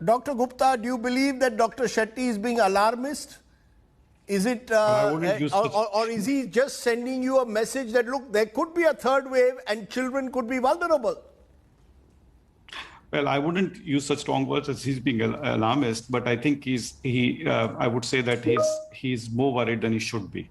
Dr. Gupta, do you believe that Dr. Shetty is being alarmist? Is it, I wouldn't use or is he just sending you a message that, look, there could be a third wave and children could be vulnerable? Well, I wouldn't use such strong words as he's being alarmist, but I think I would say that he's more worried than he should be.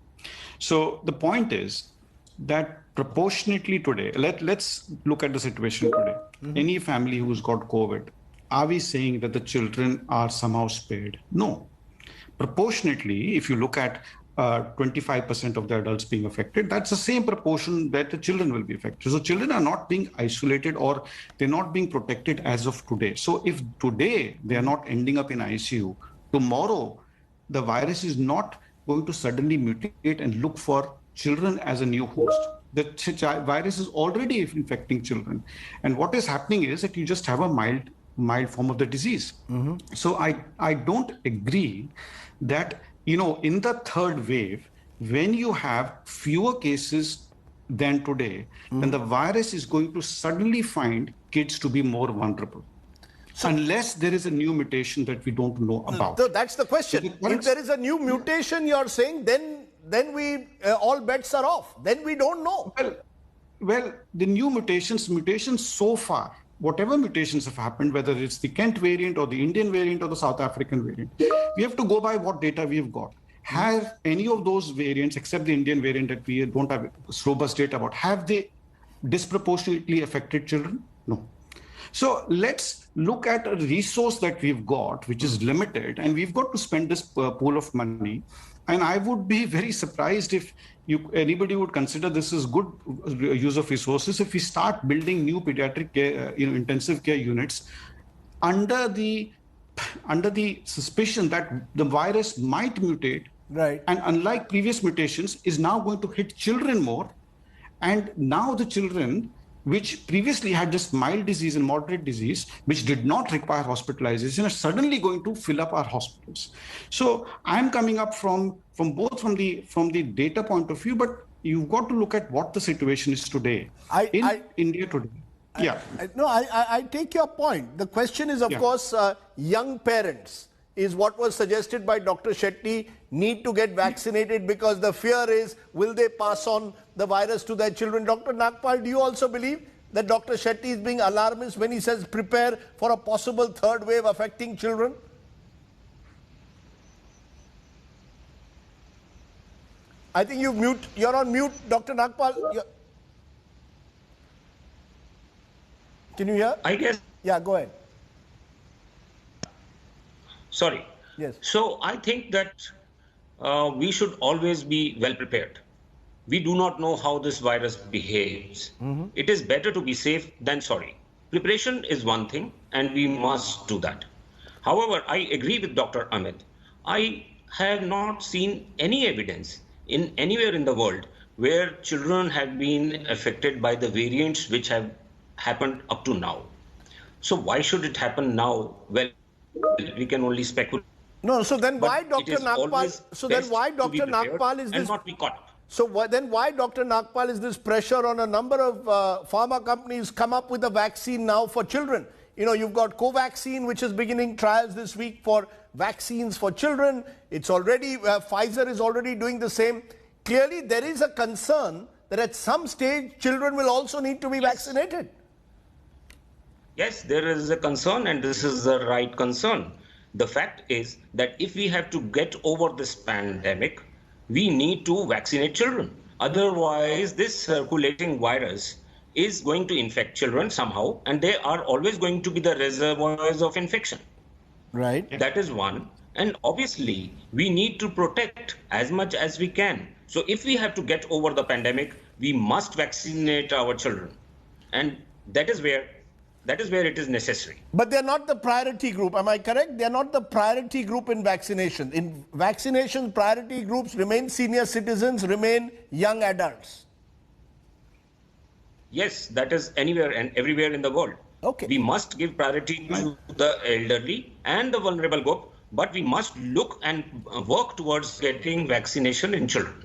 So the point is that proportionately today, let's look at the situation today. Mm-hmm. Any family who's got COVID, are we saying that the children are somehow spared? No. Proportionately, if you look at 25% of the adults being affected, that's the same proportion that the children will be affected. So children are not being isolated or they're not being protected as of today. So if today they are not ending up in ICU, tomorrow the virus is not going to suddenly mutate and look for children as a new host. The virus is already infecting children. And what is happening is that you just have a mild form of the disease. Mm-hmm. So I don't agree that, in the third wave, when you have fewer cases than today, then the virus is going to suddenly find kids to be more vulnerable. So, unless there is a new mutation that we don't know about. So that's the question. If there is a new mutation, you're saying, then we all bets are off. Then we don't know. Well, the new mutations so far, whatever mutations have happened, whether it's the Kent variant or the Indian variant or the South African variant, we have to go by what data we've got. Have any of those variants, except the Indian variant that we don't have robust data about, have they disproportionately affected children? No. So let's look at a resource that we've got, which is limited, and we've got to spend this pool of money. And I would be very surprised if anybody would consider this as good use of resources if we start building new pediatric care, intensive care units under the suspicion that the virus might mutate. Right. And unlike previous mutations, is now going to hit children more. And now the children, which previously had just mild disease and moderate disease, which did not require hospitalization, are suddenly going to fill up our hospitals. So I'm coming up from the data point of view, but you've got to look at what the situation is today in India today. I take your point. The question is, of course, young parents is what was suggested by Dr. Shetty, need to get vaccinated because the fear is, will they pass on the virus to their children? Dr. Nagpal, do you also believe that Dr. Shetty is being alarmist when he says prepare for a possible third wave affecting children? I think you're on mute, Dr. Nagpal. Can you hear? I guess. Yeah, go ahead. Sorry. Yes. So I think that we should always be well prepared. We do not know how this virus behaves. Mm-hmm. It is better to be safe than sorry. Preparation is one thing, and we must do that. However, I agree with Dr. Amit. I have not seen any evidence in anywhere in the world where children have been affected by the variants which have happened up to now. So why should it happen now? Well, we can only speculate. No, so then why Dr. Nagpal? So then why Dr. Nagpal is this? And not be caught up. So then why Dr. Nagpal is this pressure on a number of pharma companies come up with a vaccine now for children? You've got Covaxin, which is beginning trials this week for vaccines for children. It's already, Pfizer is already doing the same. Clearly, there is a concern that at some stage, children will also need to be vaccinated. Yes, there is a concern, and this is the right concern. The fact is that if we have to get over this pandemic, we need to vaccinate children. Otherwise, this circulating virus is going to infect children somehow, and they are always going to be the reservoirs of infection. Right. That is one. And obviously, we need to protect as much as we can. So if we have to get over the pandemic, we must vaccinate our children. And that is where it is necessary. But they're not the priority group, am I correct? They're not the priority group in vaccination. In vaccination, priority groups remain senior citizens, remain young adults. Yes, that is anywhere and everywhere in the world. Okay. We must give priority to the elderly and the vulnerable group, but we must look and work towards getting vaccination in children.